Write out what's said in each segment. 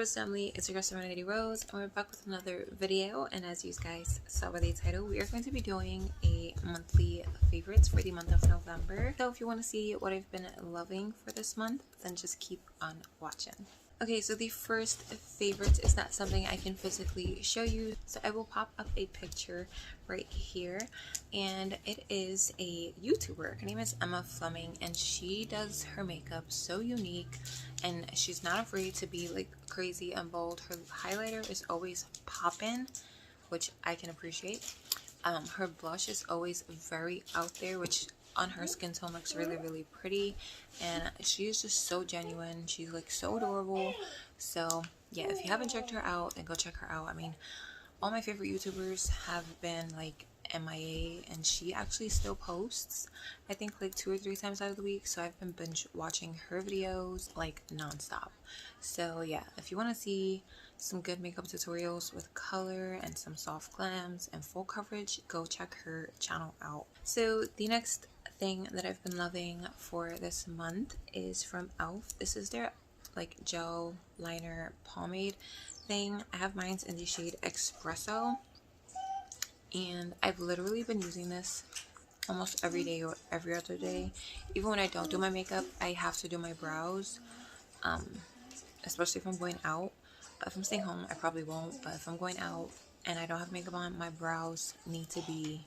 Rose family, it's your girl Serenity Rose, and we're back with another video. And as you guys saw by the title, we are going to be doing a monthly favorites for the month of November. So if you want to see what I've been loving for this month, then just keep on watching. Okay, so the first favorite is not something I can physically show you, so I will pop up a picture right here, and it is a YouTuber. Her name is Emma Fleming, and she does her makeup so unique, and she's not afraid to be like crazy and bold. Her highlighter is always poppin', which I can appreciate. Her blush is always very out there, which on her skin tone looks really pretty, and she is just so genuine. She's like so adorable. So yeah, if you haven't checked her out, then go check her out. I mean, all my favorite YouTubers have been like MIA, and she actually still posts, I think like 2 or 3 times out of the week. So I've been binge watching her videos like non-stop. So yeah, if you want to see some good makeup tutorials with color and some soft glams and full coverage, go check her channel out. So the next thing that I've been loving for this month is from e.l.f. This is their like gel liner pomade thing. I have mine in the shade Espresso, and I've literally been using this almost every day or every other day. Even when I don't do my makeup, I have to do my brows, especially if I'm going out. But if I'm staying home, I probably won't. But if I'm going out and I don't have makeup on, my brows need to be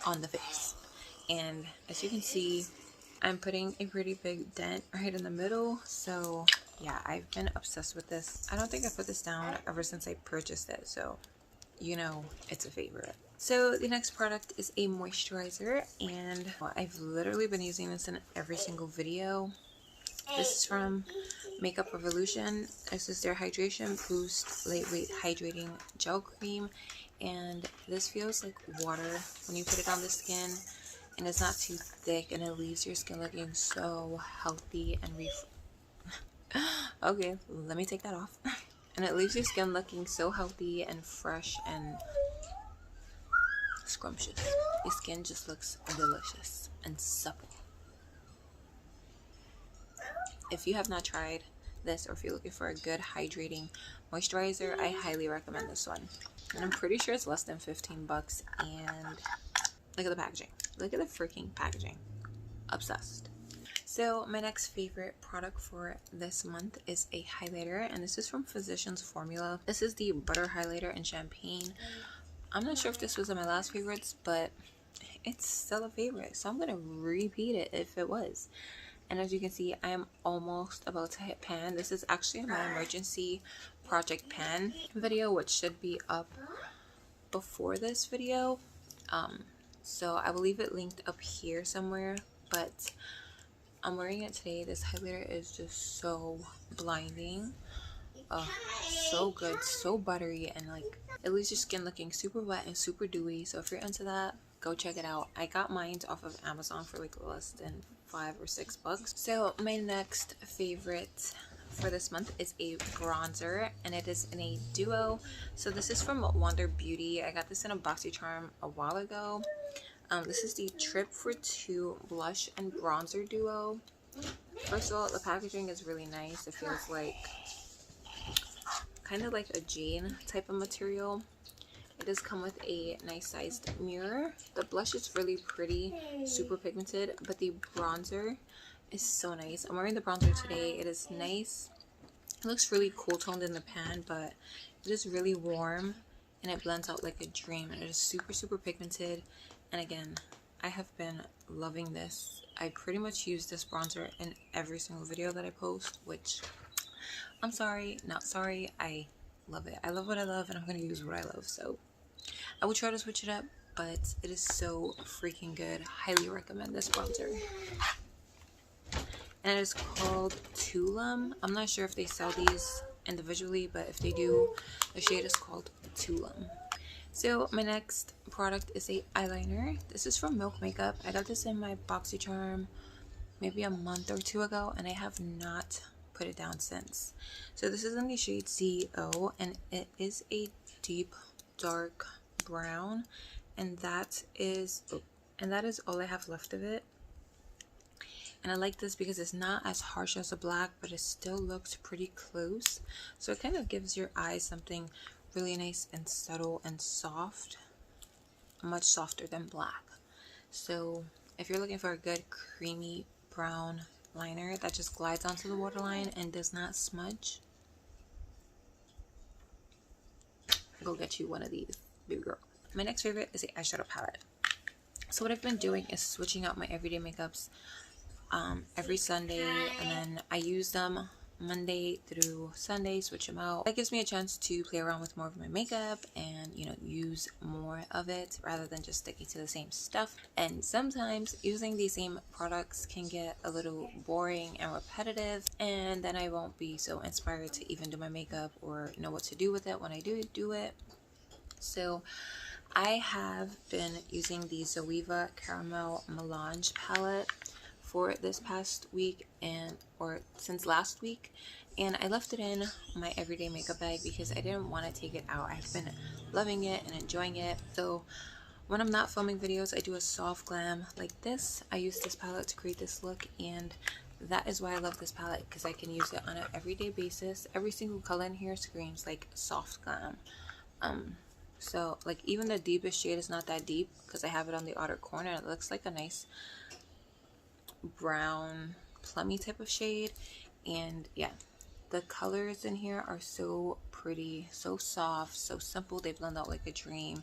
on the face. And as you can see, I'm putting a pretty big dent right in the middle. So yeah, I've been obsessed with this. I don't think I put this down ever since I purchased it, so you know it's a favorite. So the next product is a moisturizer, and I've literally been using this in every single video. This is from Makeup Revolution. This is their Hydration Boost Lightweight Hydrating Gel Cream, and this feels like water when you put it on the skin, and it's not too thick, and it leaves your skin looking so healthy and okay, let me take that off. And it leaves your skin looking so healthy and fresh and scrumptious. Your skin just looks delicious and supple. If you have not tried this, or if you're looking for a good hydrating moisturizer, I highly recommend this one. And I'm pretty sure it's less than 15 bucks. And look at the packaging. Look at the freaking packaging. Obsessed. So my next favorite product for this month is a highlighter, and this is from Physicians Formula. This is the Butter Highlighter in Champagne. I'm not sure if this was in my last favorites, but it's still a favorite, so I'm gonna repeat it if it was. And as you can see, I am almost about to hit pan. This is actually my emergency project pan video, which should be up before this video. So I will leave it linked up here somewhere, but I'm wearing it today. This highlighter is just so blinding. So good, so buttery, and like it leaves your skin looking super wet and super dewy. So if you're into that, go check it out. I got mine off of Amazon for like less than $5 or $6. So my next favorite for this month is a bronzer, and it is in a duo. So this is from Wonder Beauty. I got this in a BoxyCharm a while ago. This is the Trip for Two blush and bronzer duo. First of all, the packaging is really nice. It feels like kind of like a jean type of material. It does come with a nice sized mirror. The blush is really pretty, super pigmented, but the bronzer is so nice. I'm wearing the bronzer today. It is nice. It looks really cool toned in the pan, but it is really warm and it blends out like a dream. And it is super pigmented. And again, I have been loving this. I pretty much use this bronzer in every single video that I post, which I'm sorry, not sorry. I love it. I love what I love, and I'm going to use what I love. So I will try to switch it up, but it is so freaking good. Highly recommend this bronzer. And it is called Tulum. I'm not sure if they sell these individually, but if they do, the shade is called Tulum. So my next product is a eyeliner. This is from Milk Makeup. I got this in my BoxyCharm maybe a month or 2 ago, and I have not put it down since. So this is in the shade CEO, and it is a deep dark brown, and that is all I have left of it. And I like this because it's not as harsh as a black, but it still looks pretty close. So it kind of gives your eyes something really nice and subtle and soft, much softer than black. So if you're looking for a good creamy brown liner that just glides onto the waterline and does not smudge, go get you one of these, baby girl. My next favorite is the eyeshadow palette. So what I've been doing is switching out my everyday makeups every Sunday, and then I use them Monday through Sunday, switch them out. That gives me a chance to play around with more of my makeup and, you know, use more of it rather than just sticking to the same stuff. And sometimes using these same products can get a little boring and repetitive, and then I won't be so inspired to even do my makeup or know what to do with it when I do it. So I have been using the Zoeva Caramel Melange palette for this past week or since last week, and I left it in my everyday makeup bag because I didn't want to take it out. I've been loving it and enjoying it. So when I'm not filming videos, I do a soft glam like this. I use this palette to create this look, and that is why I love this palette, because I can use it on an everyday basis. Every single color in here screams like soft glam. So like even the deepest shade is not that deep because I have it on the outer corner. It looks like a nice brown plummy type of shade. And yeah, the colors in here are so pretty, so soft, so simple. They blend out like a dream.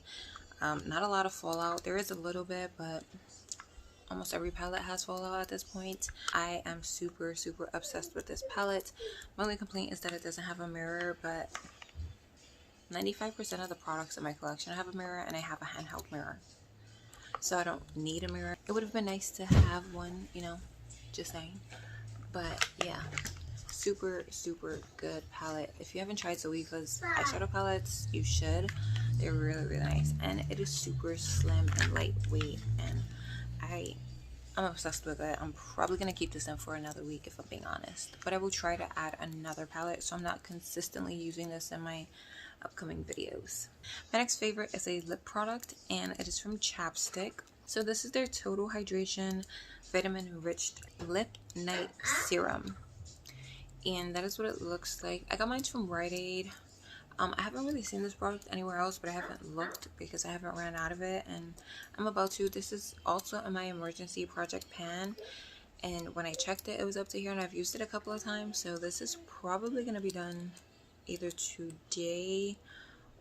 Not a lot of fallout. There is a little bit, but almost every palette has fallout at this point. I am super obsessed with this palette. My only complaint is that it doesn't have a mirror, but 95% of the products in my collection have a mirror, and I have a handheld mirror, so I don't need a mirror. It would have been nice to have one, you know, just saying. But yeah, super good palette. If you haven't tried Zoeva's eyeshadow palettes, you should. They're really nice, and it is super slim and lightweight, and I'm obsessed with it. I'm probably gonna keep this in for another week if I'm being honest, but I will try to add another palette so I'm not consistently using this in my upcoming videos. My next favorite is a lip product, and it is from Chapstick. So this is their Total Hydration Vitamin Enriched Lip Night Serum, and that is what it looks like. I got mine from Rite Aid. I haven't really seen this product anywhere else, but I haven't looked because I haven't ran out of it, and I'm about to. This is also in my emergency project pan, and when I checked it, it was up to here, and I've used it a couple of times, so this is probably going to be done either today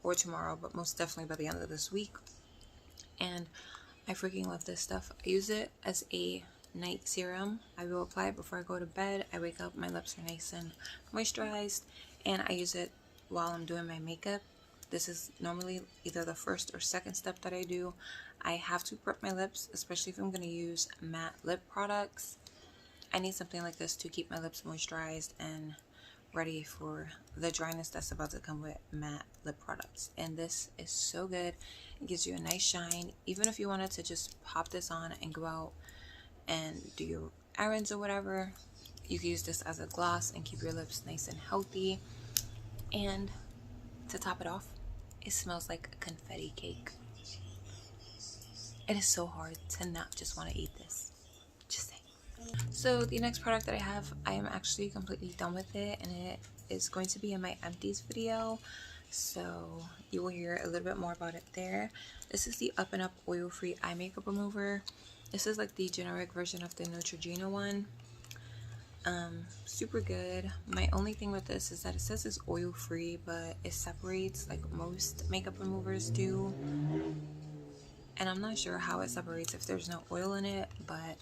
or tomorrow, but most definitely by the end of this week. And I freaking love this stuff. I use it as a night serum. I will apply it before I go to bed. I wake up, my lips are nice and moisturized, and I use it while I'm doing my makeup. This is normally either the first or second step that I do. I have to prep my lips, especially if I'm going to use matte lip products. I need something like this to keep my lips moisturized and ready for the dryness that's about to come with matte lip products. And this is so good. It gives you a nice shine. Even if you wanted to just pop this on and go out and do your errands or whatever, you can use this as a gloss and keep your lips nice and healthy. And to top it off, it smells like a confetti cake. It is so hard to not just want to eat this. Just saying. So the next product that I have, I am actually completely done with it, and it is going to be in my empties video, so you will hear a little bit more about it there. This is the Up and Up oil-free eye makeup remover. This is like the generic version of the Neutrogena one. Super good. My only thing with this is that it says it's oil free, but it separates like most makeup removers do, and I'm not sure how it separates if there's no oil in it, but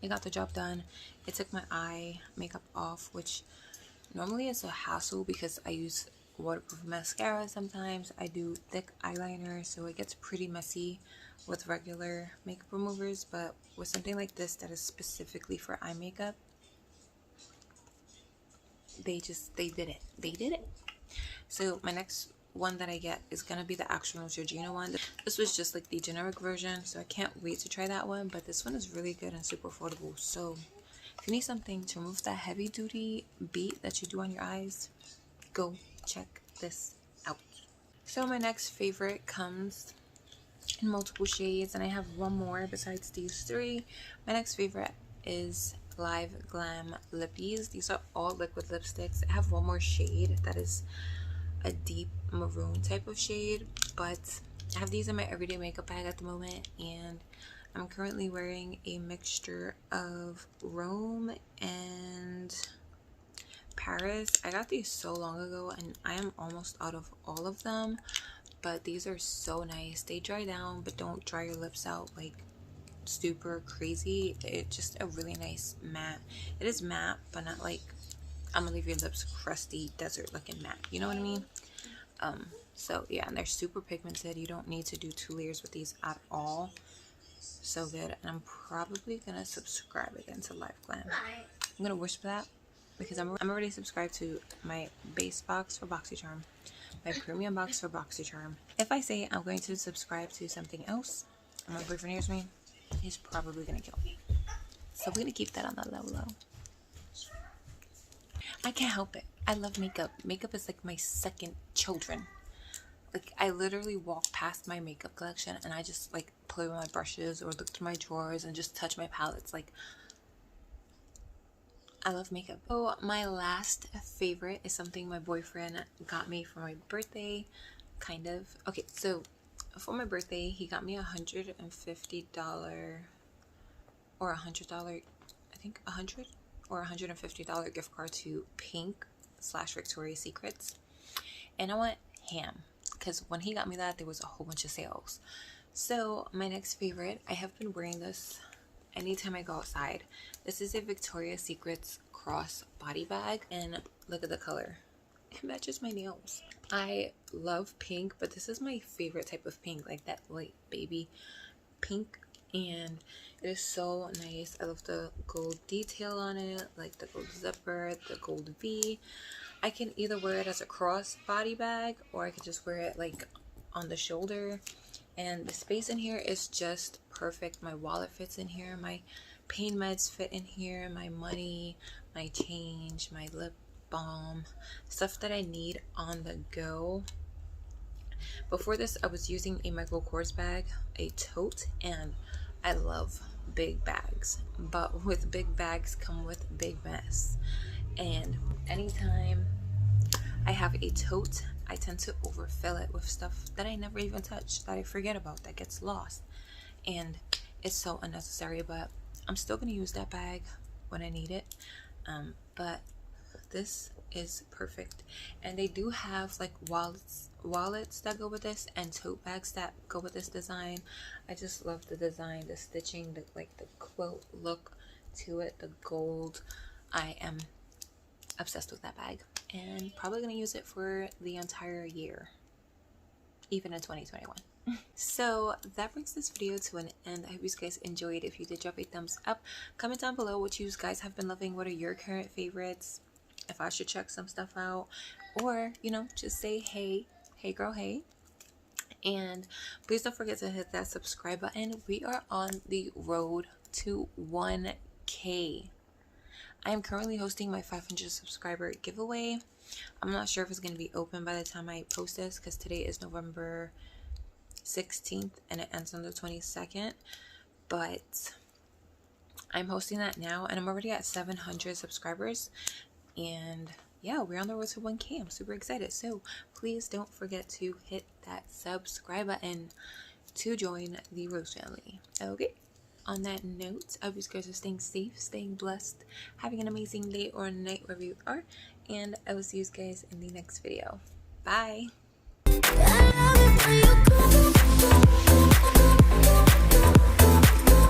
it got the job done. It took my eye makeup off, which normally is a hassle because I use waterproof mascara sometimes. I do thick eyeliner, so it gets pretty messy with regular makeup removers, but with something like this that is specifically for eye makeup, they did it. So my next one that I get is gonna be the actual Neutrogena one. This was just like the generic version, so I can't wait to try that one, but this one is really good and super affordable. So if you need something to remove that heavy duty beat that you do on your eyes, go check this out. So my next favorite comes in multiple shades, and I have one more besides these three. My next favorite is Live Glam Lippies. These are all liquid lipsticks. I have one more shade that is a deep maroon type of shade, but I have these in my everyday makeup bag at the moment, and I'm currently wearing a mixture of Rome and Paris. I got these so long ago and I am almost out of all of them, but these are so nice. They dry down but don't dry your lips out like super crazy. It's just a really nice matte. It is matte, but not like I'm gonna leave your lips crusty desert looking matte, you know what I mean? So yeah, and they're super pigmented. You don't need to do 2 layers with these at all. So good. And I'm probably gonna subscribe again to Live Glam. I'm gonna whisper that because I'm already subscribed to my base box for BoxyCharm, my premium box for BoxyCharm. If I say I'm going to subscribe to something else and my boyfriend hears me, he's probably gonna kill me. So we're gonna keep that on the low. I can't help it. I love makeup. Makeup is like my second children. Like, I literally walk past my makeup collection and I just like play with my brushes or look through my drawers and just touch my palettes. Like, I love makeup. So my last favorite is something my boyfriend got me for my birthday, kind of. Okay, so for my birthday, he got me $150 or $100, I think $100 or $150 gift card to Pink/Victoria's Secrets. And I went ham because when he got me that, there was a whole bunch of sales. So my next favorite, I have been wearing this anytime I go outside. This is a Victoria's Secrets cross body bag, and look at the color. It matches my nails. I love pink, but this is my favorite type of pink, like that light baby pink, and it is so nice. I love the gold detail on it, like the gold zipper, the gold V. I can either wear it as a cross body bag or I could just wear it like on the shoulder, and the space in here is just perfect. My wallet fits in here, my pain meds fit in here, my money, my change, my lip balm, stuff that I need on the go. Before this, I was using a Michael Kors bag, a tote, and I love big bags, but with big bags come with big mess. And anytime I have a tote, I tend to overfill it with stuff that I never even touch, that I forget about, that gets lost, and it's so unnecessary. But I'm still gonna use that bag when I need it. But this is perfect, and they do have like wallets that go with this and tote bags that go with this design. I just love the design, the stitching, the quilt look to it, the gold. I am obsessed with that bag and probably gonna use it for the entire year, even in 2021. So that brings this video to an end. I hope you guys enjoyed. If you did, drop a thumbs up, comment down below what you guys have been loving, what are your current favorites, if I should check some stuff out, or you know, just say hey girl, hey. And please don't forget to hit that subscribe button. We are on the road to 1K. I am currently hosting my 500 subscriber giveaway. I'm not sure if it's going to be open by the time I post this, because today is November 16th and it ends on the 22nd. But I'm hosting that now, and I'm already at 700 subscribers. And yeah, we're on the road to 1K. I'm super excited. So please don't forget to hit that subscribe button to join the Rose family. Okay? On that note, I hope you guys are staying safe, staying blessed, having an amazing day or night wherever you are, and I will see you guys in the next video. Bye!